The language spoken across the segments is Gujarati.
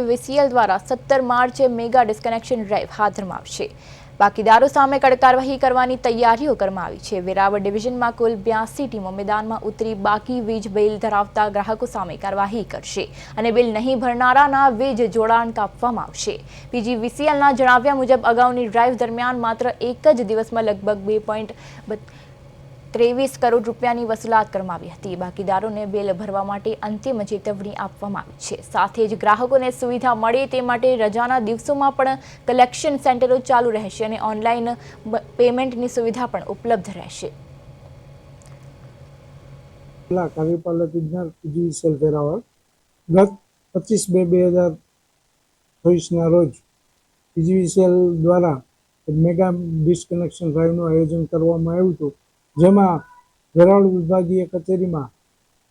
વીસીએલ દ્વારા 17 માર્ચે મેગા ડિસ્કનેક્શન ડ્રાઈવ હાથ ધરવામાં આવશે। બાકીદારો સામે કડક કાર્યવાહી કરવાની તૈયારીઓ કરવામાં આવી છે। વેરાવળ ડિવિઝનમાં કુલ 82 ટીમો મેદાનમાં ઉતરી બાકી વીજ બિલ ધરાવતા ગ્રાહકો સામે કાર્યવાહી કરશે અને બિલ નહીં ભરનારાના વીજ જોડાણ કાપવામાં આવશે। પીજીવીસીએલના જણાવ્યા મુજબ અગાઉની ડ્રાઈવ દરમિયાન માત્ર એક જ દિવસમાં લગભગ 2.23 કરોડ રૂપિયાની વસૂલાત કરવામાં આવી હતી। બાકીદારોને બિલ ભરવા માટે અંતિમ ચેતવણી આપવામાં આવી છે। સાથે જ ગ્રાહકોને સુવિધા મળે તે માટે રજાના દિવસોમાં પણ કલેક્શન સેન્ટરો ચાલુ રહેશે અને ઓનલાઈન પેમેન્ટની સુવિધા પણ ઉપલબ્ધ રહેશે। કાર્યપાલક ઇજનેર પીજીવીસીએલ વેરાવળ ગત 25/2/2024ના રોજ પીજીવીસીએલ દ્વારા મેગા ડિસ્કનેક્શન ડ્રાઈવનું આયોજન કરવામાં આવ્યું હતું, જેમાં વેરાવળ વિભાગીય કચેરીમાં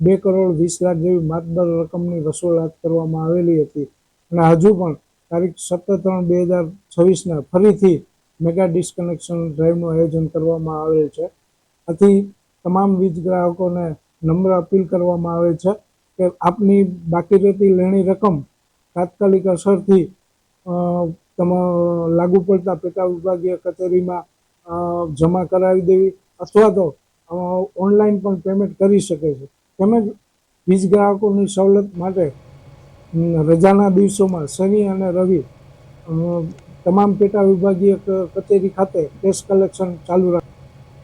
2,20,00,000 જેવી માતબર રકમની વસૂલાત કરવામાં આવેલી હતી અને હજુ પણ તારીખ 17/3/2026ના ફરીથી મેગા ડિસ્કનેક્શન ડ્રાઈવનું આયોજન કરવામાં આવેલ છે। આથી તમામ વીજ ગ્રાહકોને નમ્ર અપીલ કરવામાં આવે છે કે આપની બાકી રહેતી લેણી રકમ તાત્કાલિક અસરથી લાગુ પડતા પેટા વિભાગીય કચેરીમાં જમા કરાવી દેવી અથવા તો ઓનલાઈન પણ પેમેન્ટ કરી શકે છે। તેમજ વીજ ગ્રાહકોની સવલત માટે રજાના દિવસોમાં શનિ અને રવિ તમામ પેટા વિભાગીય કચેરી ખાતે કેશ કલેક્શન ચાલુ રાખે।